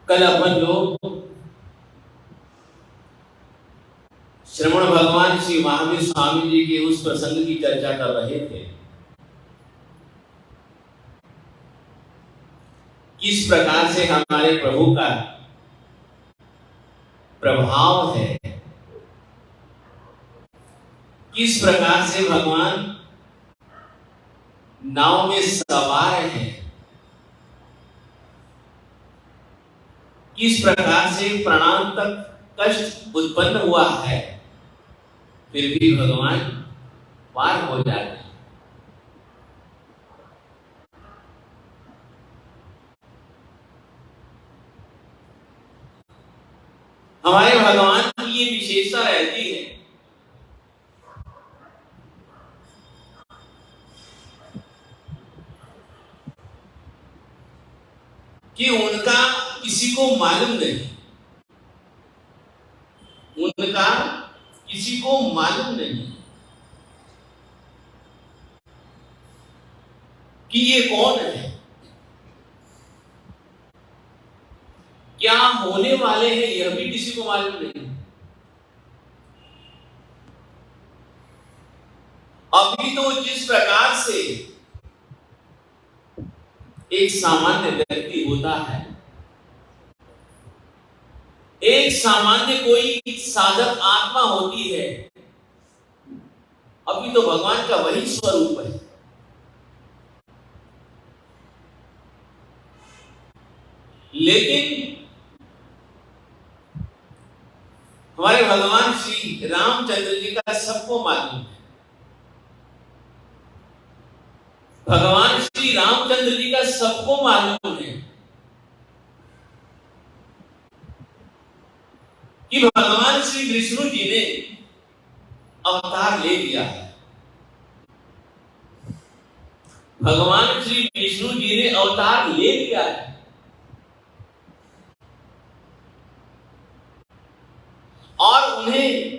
कल अपन लोग श्रवण भगवान श्री महावीर स्वामी जी के उस प्रसंग की चर्चा कर रहे थे, किस प्रकार से हमारे प्रभु का प्रभाव है, किस प्रकार से भगवान नाव में सवार हैं, किस प्रकार से प्राणांत तक कष्ट उत्पन्न हुआ है, फिर भी भगवान पार हो जाते हैं। हमारे भगवान की ये विशेषता रहती है कि उनका किसी को मालूम नहीं, उनका किसी को मालूम नहीं कि ये कौन है, क्या होने वाले हैं, यह भी किसी को मालूम नहीं। अभी तो जिस प्रकार से एक सामान्य व्यक्ति होता है, एक सामान्य कोई साधक आत्मा होती है, अभी तो भगवान का वही स्वरूप है। लेकिन हमारे भगवान श्री रामचंद्र जी का सबको मालूम है, भगवान श्री रामचंद्र जी का सबको मालूम है कि भगवान श्री विष्णु जी ने अवतार ले लिया है। भगवान श्री विष्णु जी ने अवतार ले लिया है और उन्हें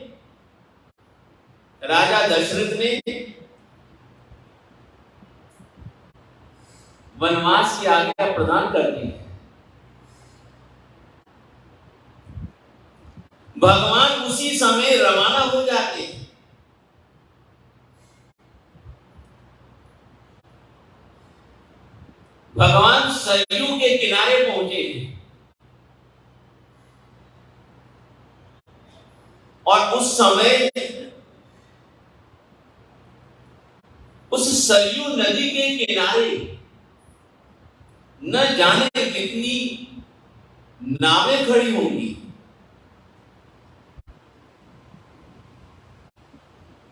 राजा दशरथ ने वनवास की आज्ञा प्रदान कर दी है। भगवान उसी समय रवाना हो जाते हैं। भगवान सरयू के किनारे पहुंचे हैं और उस समय उस सरयू नदी के किनारे न जाने कितनी नावें खड़ी होंगी,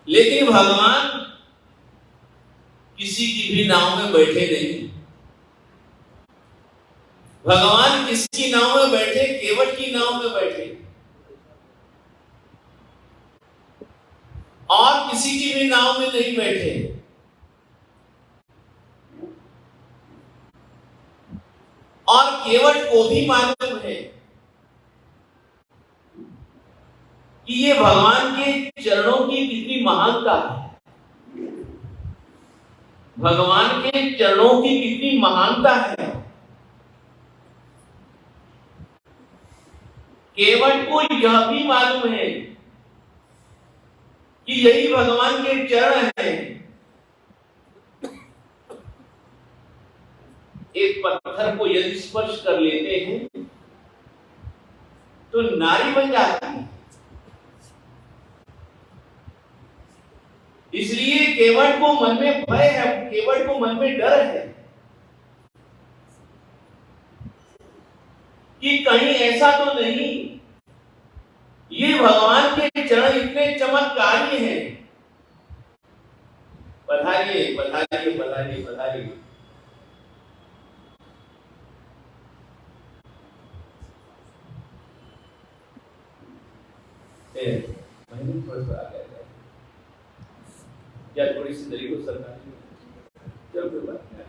लेकिन भगवान किसी की भी नाव में बैठे नहीं। भगवान किसकी नाव में बैठे? केवट की नाव में बैठे और किसी की भी नाव में नहीं बैठे। और केवट को भी मालूम है कि ये भगवान के चरणों की कितनी महानता है, भगवान के चरणों की कितनी महानता है। केवट को यह भी मालूम है कि यही भगवान के चरण हैं। एक पत्थर को यदि स्पर्श कर लेते हैं तो नारी बन जाती है। इसलिए केवट को मन में भय है, केवट को मन में डर है कि कहीं ऐसा तो नहीं ये भगवान के चरण इतने चमत्कारी हैं। पधारिए पधारिए पधारिए पधारिए। या थोड़ी सी दरी को सरकार चलो कोई बात नहीं।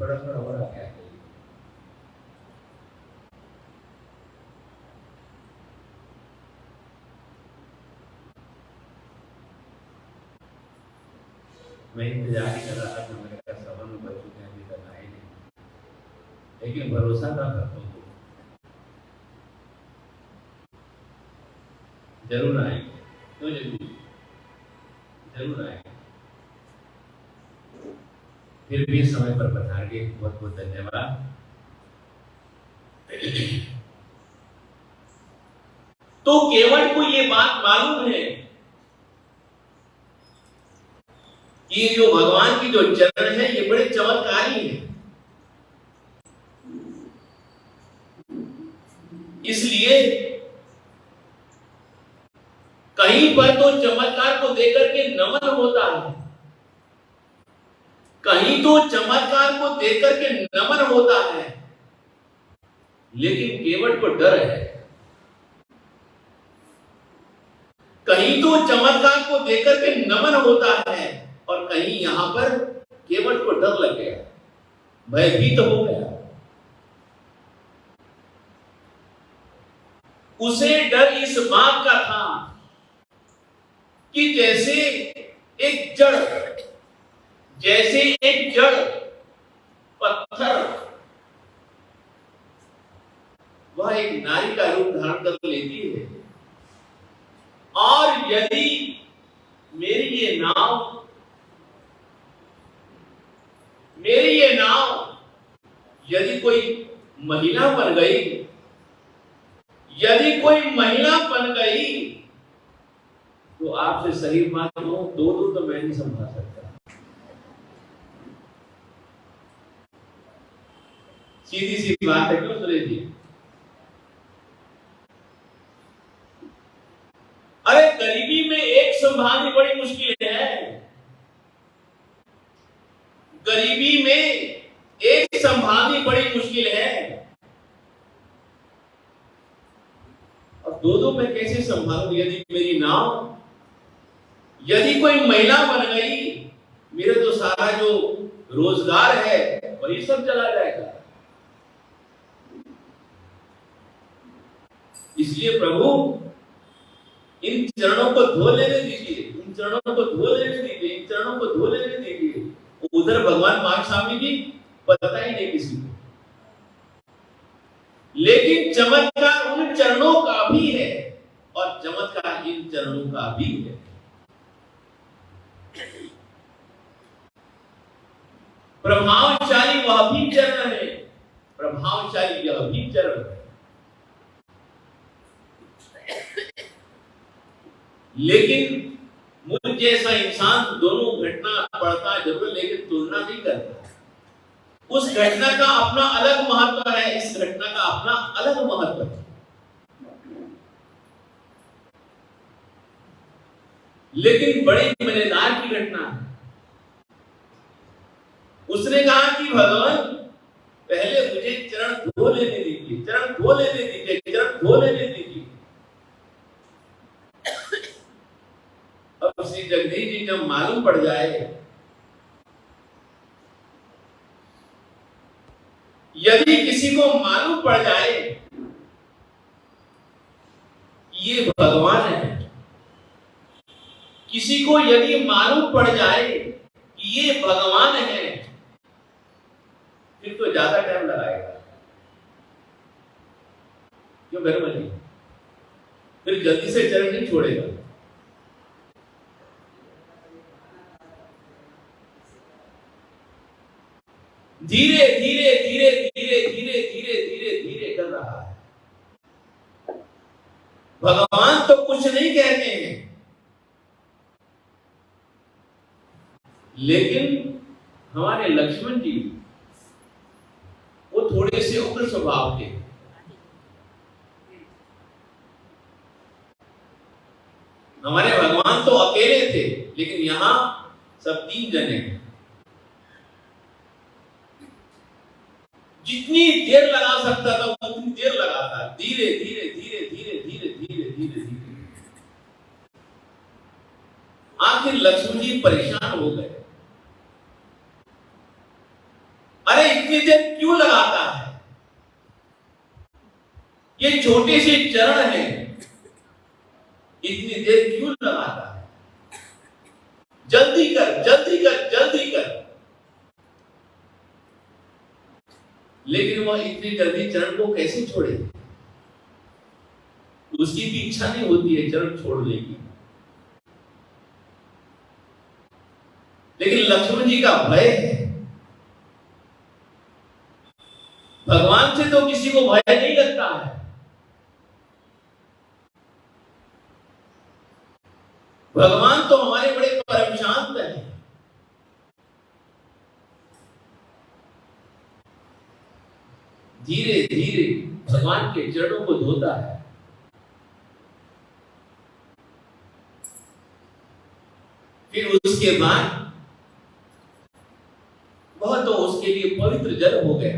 थोड़ा थोड़ा हो रहा है। मैं इंतजार ही कर रहा था, मैंने कहा सवा में बच्चों के अभी तक आए नहीं, लेकिन भरोसा था करता हूँ जरूर आएंगे। क्यों जरूर आएंगे। फिर भी समय पर बता के बहुत बहुत धन्यवाद। तो केवट को ये बात मालूम है कि जो भगवान की जो चरण है ये बड़े चमत्कारी है, इसलिए कहीं पर तो चमत्कार को देकर के नमन होता है, कहीं तो चमत्कार को देकर के नमन होता है, लेकिन केवट को डर है। कहीं तो चमत्कार को देकर के नमन होता है और कहीं यहां पर केवट को डर लग गया, भयभीत हो गया। उसे डर इस बात का था कि जैसे एक जड़ पत्थर वह एक नारी का रूप धारण कर लेती है, और यदि मेरी ये नाव यदि कोई महिला बन गई, तो आपसे सही बात हो, दो तो मैं नहीं संभाल सकता। सीधी सी बात है, क्यों सुरेश जी? अरे गरीबी में एक संभालनी बड़ी मुश्किल है, गरीबी में एक संभालनी बड़ी मुश्किल है, और दो मैं कैसे संभालूं? यदि कोई महिला बन गई, मेरा तो सारा जो रोजगार है वही सब चला जाएगा। इसलिए प्रभु इन चरणों को धो लेने दीजिए, इन चरणों को धो लेने दीजिए, इन चरणों को धो लेने दीजिए। उधर भगवान मान स्वामी जी पता ही नहीं किसी को, लेकिन चमत्कार उन चरणों का भी है और चमत्कार इन चरणों का भी है। प्रभावशाली वह भी चरण है, प्रभावशाली यह भी चरण है, लेकिन मुझ जैसा इंसान दोनों घटना पढ़ता जरूर, लेकिन तुलना नहीं करता। उस घटना का अपना अलग महत्व है, इस घटना का अपना अलग महत्व है, लेकिन बड़ी मजेदार की घटना है। उसने कहा कि भगवान पहले मुझे चरण धो लेने दीजिए, चरण धो लेने दीजिए, चरण धो लेने दीजिए। अब श्री जगदीश जी जब मालूम पड़ जाए, यदि किसी को मालूम पड़ जाए ये भगवान है, किसी को यदि मालूम पड़ जाए कि ये भगवान है, फिर तो ज्यादा टाइम लगाएगा। क्यों घर में? फिर जल्दी से चरण नहीं छोड़ेगा। धीरे धीरे धीरे धीरे धीरे धीरे धीरे धीरे कर रहा है। भगवान तो कुछ नहीं कहते हैं, लेकिन हमारे लक्ष्मण जी वो थोड़े से उग्र स्वभाव के, हमारे भगवान तो अकेले थे, लेकिन यहां सब 3 जने हैं। जितनी देर लगा सकता था उतनी देर लगाता, धीरे धीरे धीरे धीरे धीरे धीरे धीरे धीरे। आखिर लक्ष्मण जी परेशान हो गए। अरे इतनी देर क्यों लगाता है? ये छोटे से चरण हैं, इतनी देर क्यों लगाता है? जल्दी कर, जल्दी कर, जल्दी कर। लेकिन वह इतनी जल्दी चरण को कैसे छोड़े? उसकी भी इच्छा नहीं होती है चरण छोड़ने की। लेकिन लक्ष्मण जी का भय है। भगवान से तो किसी को भय नहीं लगता है। भगवान तो हमारे बड़े परम शांत हैं। धीरे धीरे भगवान के चरणों को धोता है। फिर उसके बाद वह तो उसके लिए पवित्र जल हो गया।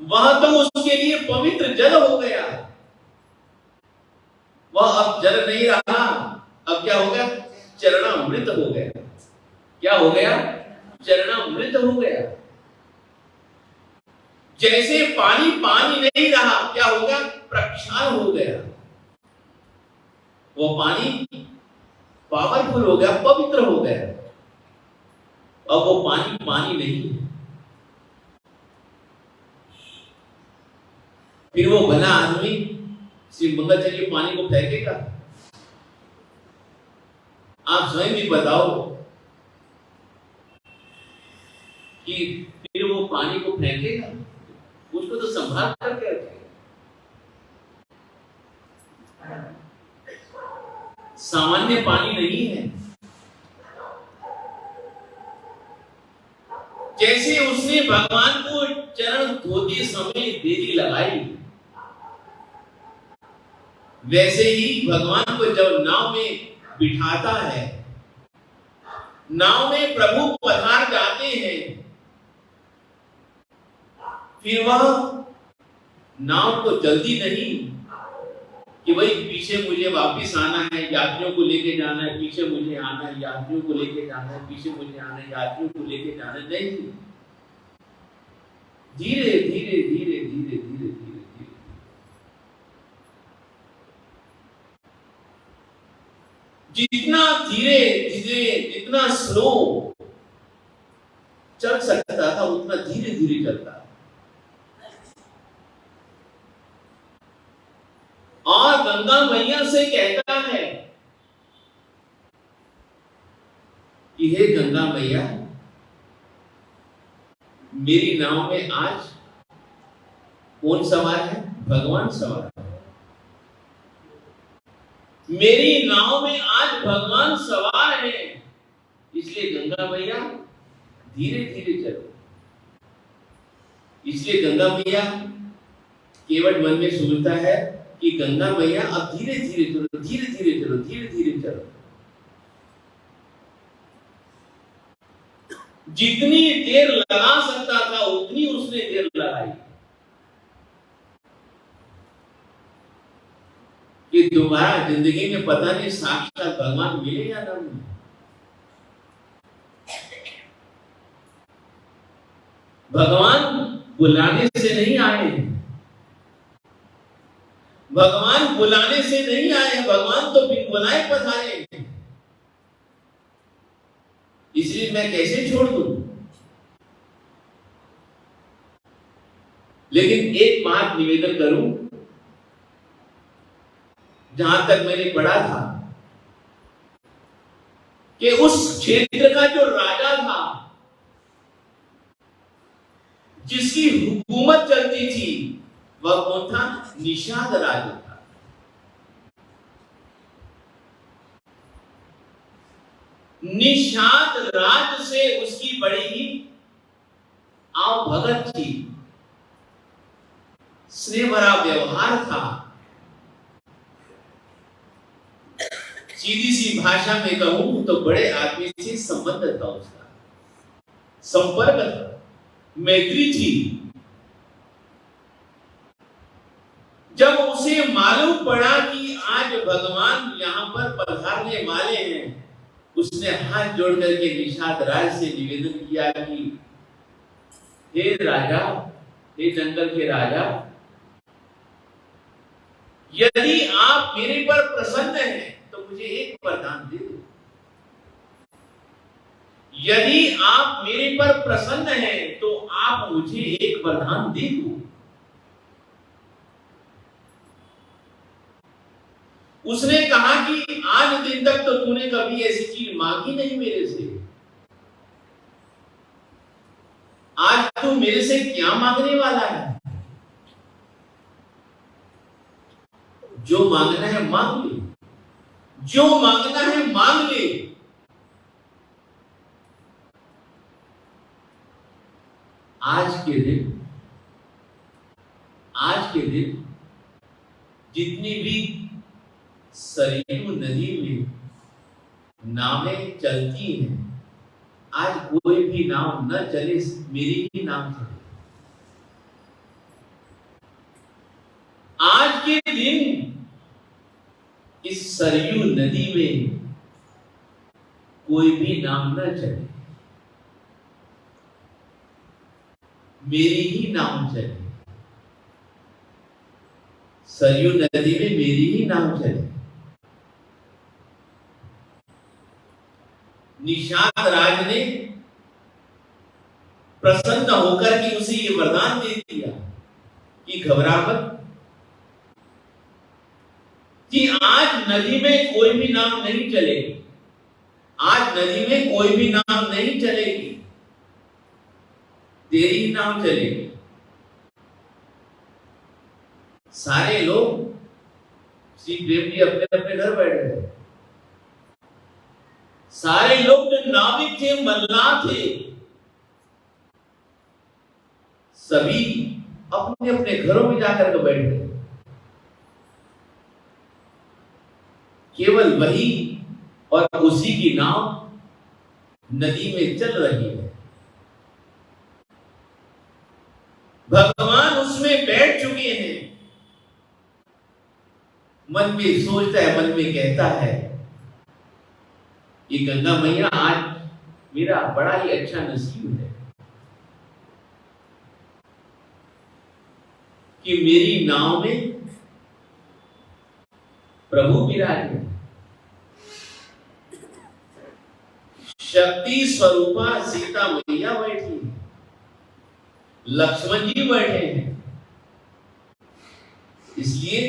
वह तो उसके लिए पवित्र जल हो गया। वह अब जल नहीं रहा, अब क्या हो गया? चरणामृत हो गया। क्या हो गया? चरणामृत हो गया। जैसे पानी पानी नहीं रहा, क्या हो गया? प्रक्षाल हो गया। वो पानी पावरफुल हो गया, पवित्र हो गया। अब वो पानी पानी नहीं है। फिर वो भला आदमी श्री मंगलाचरण पानी को फेंकेगा? आप स्वयं भी बताओ कि फिर वो पानी को फेंकेगा? उसको तो संभाल करके रखेगा। सामान्य पानी नहीं है। जैसे उसने भगवान को चरण धोते समय देरी लगाई, वैसे ही भगवान को जब नाव में बिठाता है, नाव में प्रभु पधार जाते हैं, फिर वह नाव को जल्दी नहीं कि भाई पीछे मुझे वापस आना है, यात्रियों को लेके जाना है, पीछे मुझे आना है, यात्रियों को लेके जाना है, पीछे मुझे आना है, यात्रियों को लेके जाना है, नहीं। धीरे धीरे धीरे धीरे धीरे धीरे धीरे जितना धीरे धीरे, जितना स्लो चल सकता था, उतना धीरे धीरे चलता। और गंगा मैया से कहता है कि हे गंगा मैया, मेरी नाव में आज कौन सवार है? भगवान सवार है। मेरी नाव में आज भगवान सवार है, इसलिए गंगा मैया धीरे धीरे चलो। इसलिए गंगा मैया केवल मन में सोचता है कि गंगा मैया अब धीरे धीरे चलो, धीरे धीरे चलो, धीरे धीरे चलो। जितनी देर लगा सकता था उतनी उसने देर लगाई कि दोबारा जिंदगी में पता नहीं साक्षात भगवान मिले या ना मिले। भगवान बुलाने से नहीं आए, भगवान बुलाने से नहीं आए, भगवान तो बिन बुलाए पधारे। इसलिए मैं कैसे छोड़ दूं? लेकिन एक बात निवेदन करूं, जहां तक मैंने पढ़ा था कि उस क्षेत्र का जो राजा था, जिसकी हुकूमत चलती थी, वह कौन था? निषाद राजा था। निषाद राज से उसकी बड़ी ही आवभगत थी, स्नेह भरा व्यवहार था। सीधी सी भाषा में कहूं तो बड़े आदमी से संबंध था, उसका संपर्क था, मैत्री थी। जब उसे मालूम पड़ा कि आज भगवान यहां पर पधारने वाले हैं, उसने हाथ जोड़ करके निषाद राज से निवेदन किया कि हे राजा, हे जंगल के राजा, यदि आप मेरे पर प्रसन्न हैं तो मुझे एक वरदान दे दो। यदि आप मेरे पर प्रसन्न हैं तो आप मुझे एक वरदान दे दो। उसने कहा कि आज दिन तक तो तूने कभी ऐसी चीज मांगी नहीं मेरे से, आज तू मेरे से क्या मांगने वाला है? जो मांगना है मांग ले, जो मांगना है मांग ले। आज के दिन जितनी भी सरयू नदी में नावें चलती हैं, आज कोई भी नाव न चले, मेरी ही नाव चले। आज के दिन इस सरयू नदी में कोई भी नाव न चले, मेरी ही नाव चले। सरयू नदी में मेरी ही नाव चले। निषाद राज ने प्रसन्न होकर के उसे ये वरदान दे दिया कि घबरा मत, कि आज नदी में कोई भी नाव नहीं चलेगी, आज नदी में कोई भी नाव नहीं चलेगी, तेरी ही नाव चलेगी। सारे लोग श्री प्रेम जी अपने अपने घर बैठे थे। सारे लोग जो नाविक थे, मल्लाह थे, सभी अपने अपने घरों में जाकर के बैठ गए। केवल वही और उसी की नाव नदी में चल रही है। भगवान उसमें बैठ चुके हैं। मन में सोचता है, मन में कहता है, ये गंगा मैया आज मेरा बड़ा ही अच्छा नसीब है कि मेरी नाव में प्रभु विराजे, शक्ति स्वरूपा सीता मैया बैठी, लक्ष्मण जी बैठे हैं। इसलिए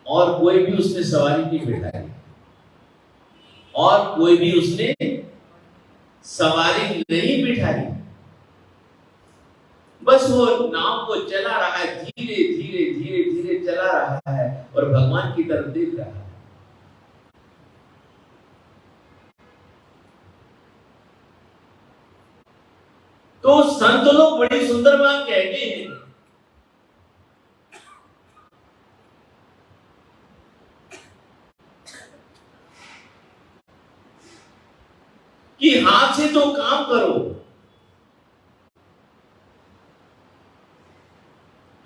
और कोई भी उसने सवारी नहीं बिठाई, और कोई भी उसने सवारी नहीं बिठाई। बस वो नाव को चला रहा है, धीरे धीरे धीरे धीरे चला रहा है और भगवान की तरफ देख रहा है। तो संत लोग बड़ी सुंदर बात कहते हैं कि हाथ से तो काम करो,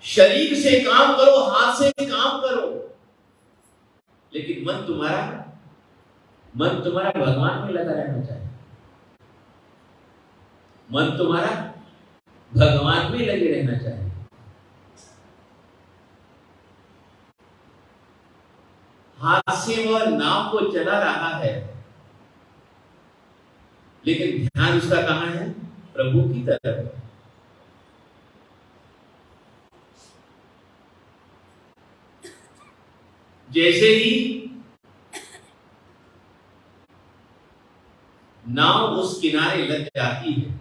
शरीर से काम करो, हाथ से काम करो, लेकिन मन तुम्हारा भगवान में लगा रहना चाहिए। मन तुम्हारा भगवान में लगे रहना चाहिए। हाथ से वह नाव को चला रहा है, लेकिन ध्यान उसका कहां है? प्रभु की तरफ। जैसे ही नाव उस किनारे लग जाती है,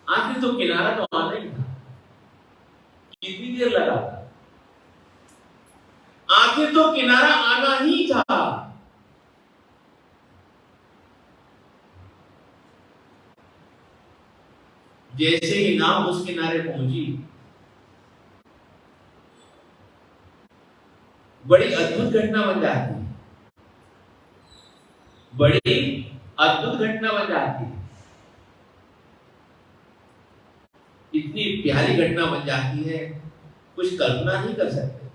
आखिर तो किनारा तो आना ही था, कितनी देर लगा? आखिर तो किनारा आना ही था। जैसे ही नाव उस किनारे पहुंची, बड़ी अद्भुत घटना बन जाती है, बड़ी अद्भुत घटना बन जाती है। इतनी प्यारी घटना बन जाती है, कुछ कल्पना नहीं कर सकते।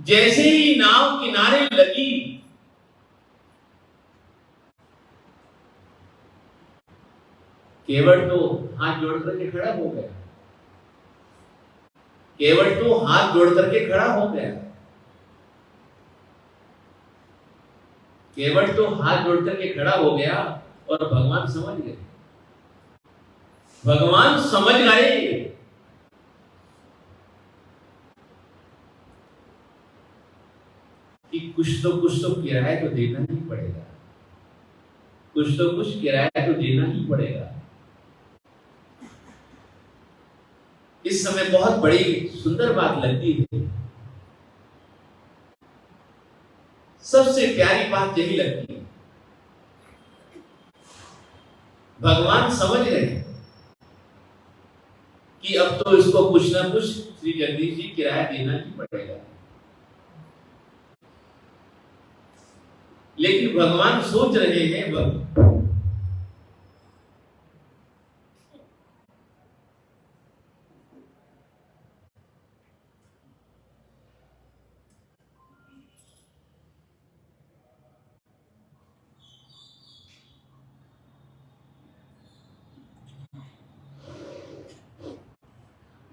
जैसे ही नाव किनारे लगी, केवट तो हाथ जोड़ करके खड़ा हो गया। केवट तो हाथ जोड़ करके खड़ा हो गया। केवट तो हाथ जोड़ करके खड़ा हो गया और भगवान समझ गए। भगवान समझ गए कि कुछ तो किराया तो देना ही पड़ेगा, कुछ तो कुछ किराया तो देना ही पड़ेगा। इस समय बहुत बड़ी सुंदर बात लगती है, सबसे प्यारी बात यही लगती है। भगवान समझ गए कि अब तो इसको कुछ ना कुछ श्री जगदीश जी किराया देना ही पड़ेगा। लेकिन भगवान सोच रहे हैं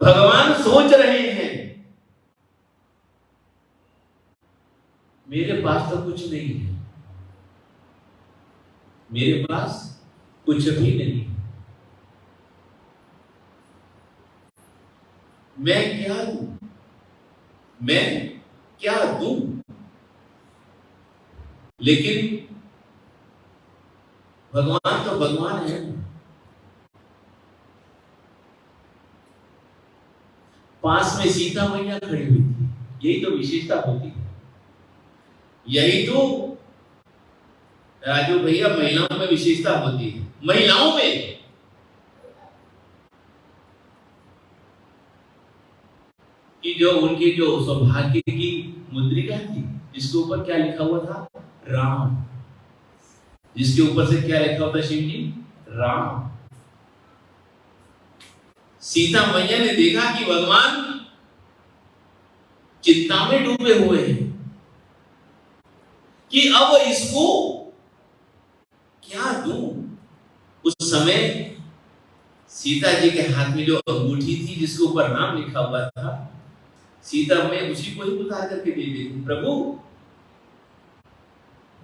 भगवान सोच रहे हैं मेरे पास तो कुछ नहीं है, मेरे पास कुछ भी नहीं, मैं क्या दूं, मैं क्या दूं। लेकिन भगवान तो भगवान है। पास में सीता मैया खड़ी हुई थी, यही तो विशेषता होती है। यही तो राजू भैया महिलाओं में विशेषता होती है। महिलाओं में कि जो उनकी जो सौभाग्य की मुद्रिका थी, जिसके ऊपर क्या लिखा हुआ था, राम। जिसके ऊपर से क्या लिखा होता शिव जी, राम। सीता मैया ने देखा कि भगवान चिंता में डूबे हुए हैं कि अब इसको क्या दूं। उस समय सीता जी के हाथ में जो अंगूठी थी जिसके ऊपर राम लिखा हुआ था, सीता मैया उसी को ही उतार करके दे देती, प्रभु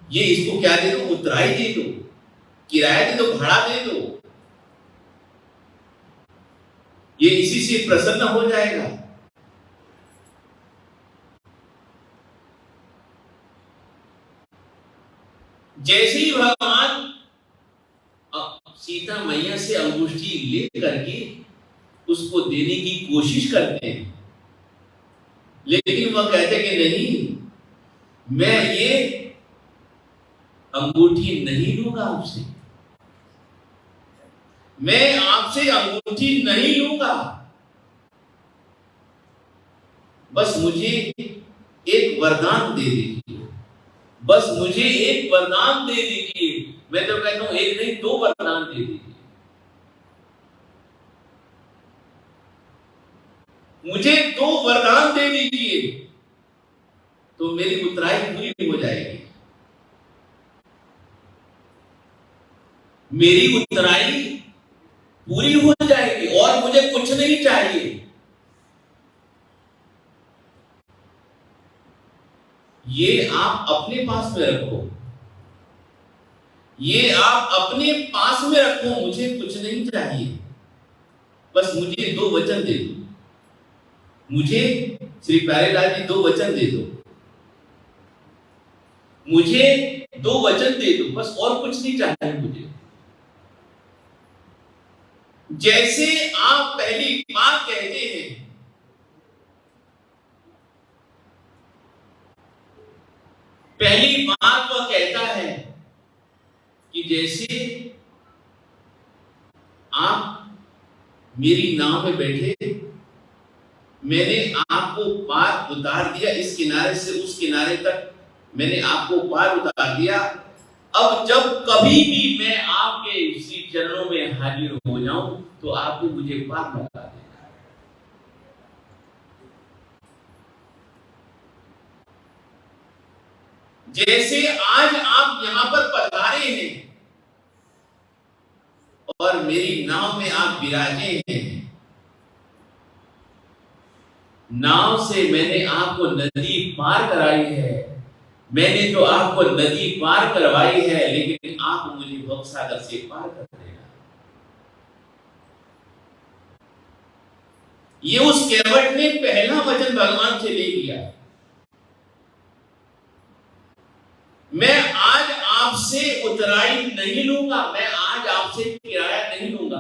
ये इसको क्या दे दो, उतराई दे दो, किराया दे दो, भाड़ा दे दो, ये इसी से प्रसन्न हो जाएगा। जैसे ही भगवान सीता मैया से अंगूठी ले करके उसको देने की कोशिश करते हैं, लेकिन वह कहते कि नहीं, मैं ये अंगूठी नहीं लूंगा आपसे, मैं आपसे अंगूठी नहीं लूंगा, बस मुझे एक वरदान दे दीजिए, बस मुझे एक वरदान दे दीजिए। मैं तो कहता हूं एक नहीं, दो वरदान दे दीजिए, मुझे दो वरदान दे दीजिए तो मेरी उतराई पूरी हो जाएगी, मेरी उतराई पूरी हो जाएगी और मुझे कुछ नहीं चाहिए। ये आप अपने पास में रखो, ये आप अपने पास में रखो, मुझे कुछ नहीं चाहिए, बस मुझे दो वचन दे दो, मुझे श्री प्यारेलाल जी दो वचन दे दो, मुझे दो वचन दे दो, बस और कुछ नहीं चाहिए मुझे। जैसे आप पहली बार कहते हैं, पहली बार वह कहता है कि जैसे आप मेरी नाव में बैठे, मैंने आपको पार उतार दिया, इस किनारे से उस किनारे तक मैंने आपको पार उतार दिया। अब जब कभी भी मैं आपके श्री चरणों में हाजिर हो जाऊं तो आपको मुझे पार लगा देना। जैसे आज आप यहां पर पधारे हैं और मेरी नाव में आप विराजे हैं, नाव से मैंने आपको नदी पार कराई है, मैंने तो आपको नदी पार करवाई है, लेकिन आप मुझे भवसागर से पार कर देना। ये उस केवट ने पहला वचन भगवान से ले लिया। मैं आज आपसे उतराई नहीं लूंगा, मैं आज आपसे किराया नहीं लूंगा,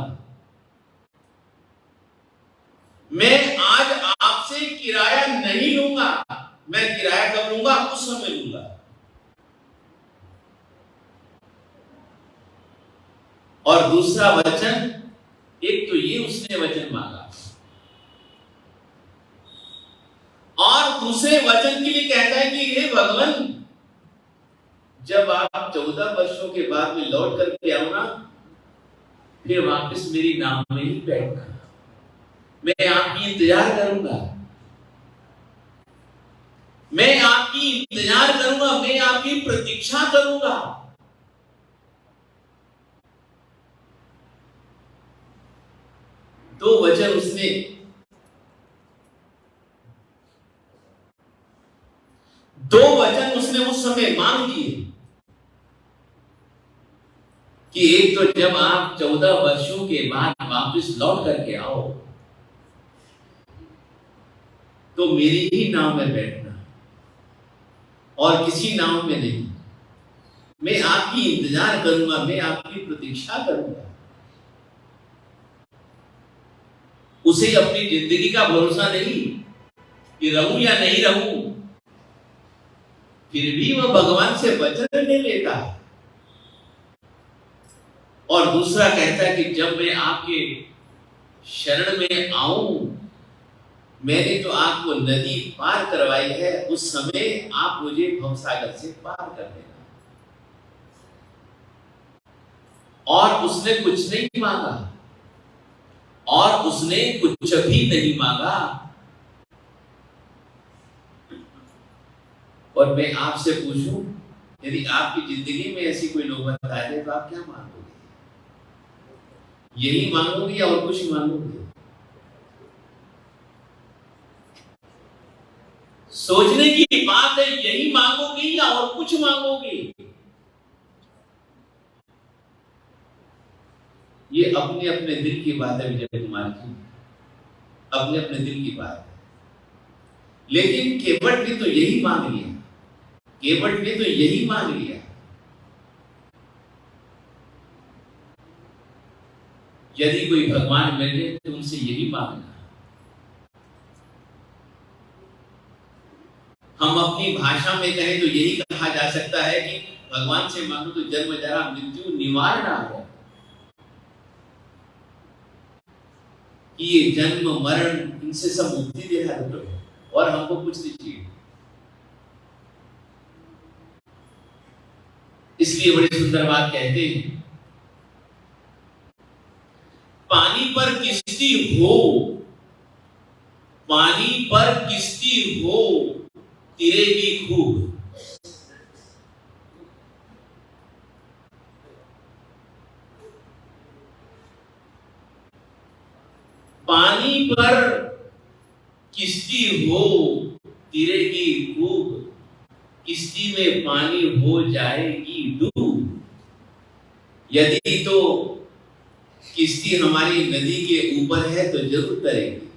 मैं आज आपसे किराया नहीं लूंगा। मैं किराया कब लूंगा? उस समय लूंगा। और दूसरा वचन, एक तो ये उसने वचन मांगा, और दूसरे वचन के लिए कहता है कि हे भगवान, जब आप 14 वर्षों के बाद में लौट करके आओ ना, फिर वापस मेरी नाव में ही बैठना, मैं आपकी इंतजार करूंगा, मैं आपकी इंतजार करूंगा, मैं आपकी प्रतीक्षा करूंगा। दो वचन उसने उस समय मांग लिए कि एक तो जब आप 14 वर्षों के बाद वापस लौट करके आओ तो मेरी ही नाव में बैठना और किसी नाव में नहीं। मैं आपकी इंतजार करूंगा, मैं आपकी प्रतीक्षा करूंगा। उसे अपनी जिंदगी का भरोसा नहीं कि रहूं या नहीं रहूं, फिर भी वह भगवान से वचन ले लेता है। और दूसरा कहता है कि जब मैं आपके शरण में आऊं, मैंने तो आपको नदी पार करवाई है, उस समय आप मुझे भवसागर से पार कर देना। और उसने कुछ नहीं मांगा, और उसने कुछ भी नहीं मांगा। और मैं आपसे पूछूं, यदि आपकी जिंदगी में ऐसी कोई नौबत आ जाए तो आप क्या मांगोगे? यही मांगोगे या और कुछ मांगोगे? सोचने की बात है, यही मांगोगे या और कुछ मांगोगे? ये अपने अपने दिल की बात है विजय कुमार जी, अपने अपने दिल की बात है। लेकिन केवट ने तो यही मांग लिया, केवट ने तो यही मांग लिया। यदि कोई भगवान मिले तो उनसे यही मांगना। हम अपनी भाषा में कहें तो यही कहा जा सकता है कि भगवान से मांगो तो जन्म जरा मृत्यु निवारणा है, कि ये जन्म मरण इनसे सब मुक्ति दे रहा है प्रभु, और हमको कुछ नहीं चाहिए। इसलिए बड़ी सुंदर बात कहते हैं, पानी पर किश्ती हो, पानी पर किश्ती हो, तिरेगी खूब। पानी पर किश्ती हो, तिरेगी खूब, किश्ती में पानी हो जाएगी डूब। यदि तो किश्ती हमारी नदी के ऊपर है तो जरूर तरेगी,